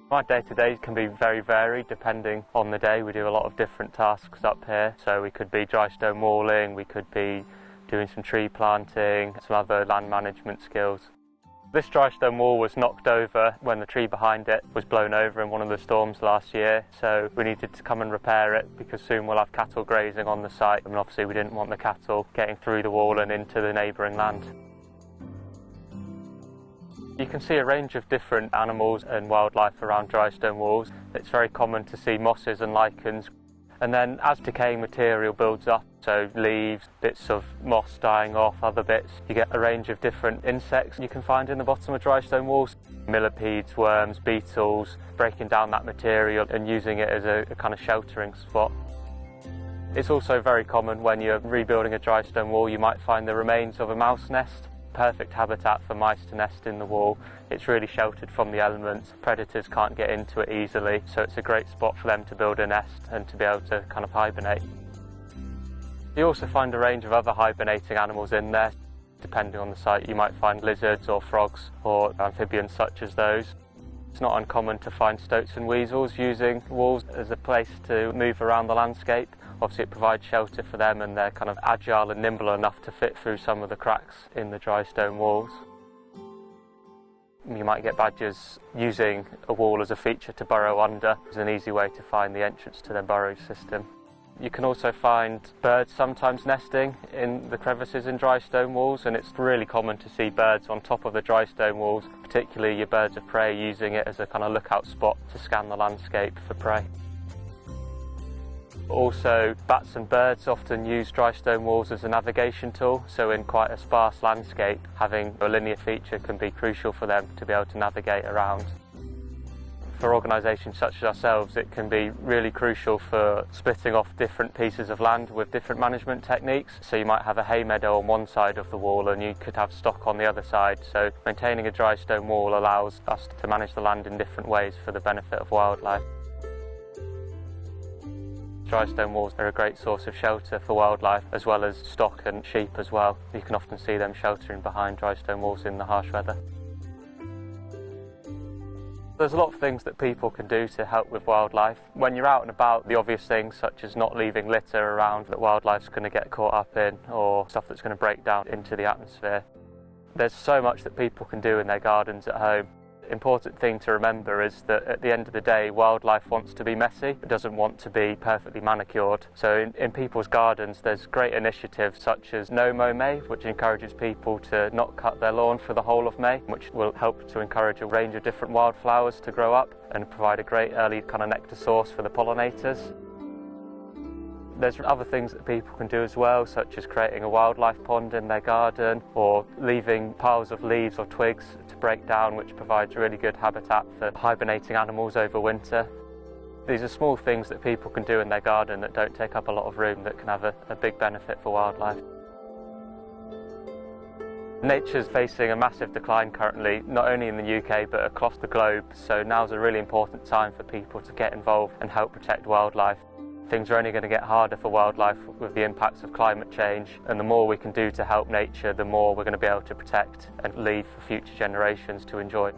My day-to-day can be very varied depending on the day. We do a lot of different tasks up here, so we could be dry stone walling, we could be doing some tree planting, some other land management skills. This dry stone wall was knocked over when the tree behind it was blown over in one of the storms last year, so we needed to come and repair it because soon we'll have cattle grazing on the site, and obviously we didn't want the cattle getting through the wall and into the neighbouring land. You can see a range of different animals and wildlife around dry stone walls. It's very common to see mosses and lichens. And then as decaying material builds up, so leaves, bits of moss dying off, other bits, you get a range of different insects you can find in the bottom of dry stone walls. Millipedes, worms, beetles, breaking down that material and using it as a kind of sheltering spot. It's also very common when you're rebuilding a dry stone wall, you might find the remains of a mouse nest. Perfect habitat for mice to nest in the wall. It's really sheltered from the elements. Predators can't get into it easily, so it's a great spot for them to build a nest and to be able to kind of hibernate. You also find a range of other hibernating animals in there. Depending on the site, you might find lizards or frogs or amphibians such as those. It's not uncommon to find stoats and weasels using walls as a place to move around the landscape. Obviously it provides shelter for them and they're kind of agile and nimble enough to fit through some of the cracks in the dry stone walls. You might get badgers using a wall as a feature to burrow under. It's an easy way to find the entrance to their burrow system. You can also find birds sometimes nesting in the crevices in dry stone walls, and it's really common to see birds on top of the dry stone walls, particularly your birds of prey, using it as a kind of lookout spot to scan the landscape for prey. Also, bats and birds often use dry stone walls as a navigation tool, so in quite a sparse landscape, having a linear feature can be crucial for them to be able to navigate around. For organisations such as ourselves, it can be really crucial for splitting off different pieces of land with different management techniques. So you might have a hay meadow on one side of the wall and you could have stock on the other side. So maintaining a dry stone wall allows us to manage the land in different ways for the benefit of wildlife. Dry stone walls are a great source of shelter for wildlife, as well as stock and sheep as well. You can often see them sheltering behind dry stone walls in the harsh weather. There's a lot of things that people can do to help with wildlife. When you're out and about, the obvious things such as not leaving litter around that wildlife's going to get caught up in, or stuff that's going to break down into the atmosphere. There's so much that people can do in their gardens at home. Important thing to remember is that at the end of the day, wildlife wants to be messy. It doesn't want to be perfectly manicured. So in people's gardens, there's great initiatives such as No Mow May, which encourages people to not cut their lawn for the whole of May, which will help to encourage a range of different wildflowers to grow up and provide a great early kind of nectar source for the pollinators. There's other things that people can do as well, such as creating a wildlife pond in their garden or leaving piles of leaves or twigs to break down, which provides really good habitat for hibernating animals over winter. These are small things that people can do in their garden that don't take up a lot of room that can have a big benefit for wildlife. Nature's facing a massive decline currently, not only in the UK but across the globe, so now's a really important time for people to get involved and help protect wildlife. Things are only going to get harder for wildlife with the impacts of climate change, and the more we can do to help nature, the more we're going to be able to protect and leave for future generations to enjoy.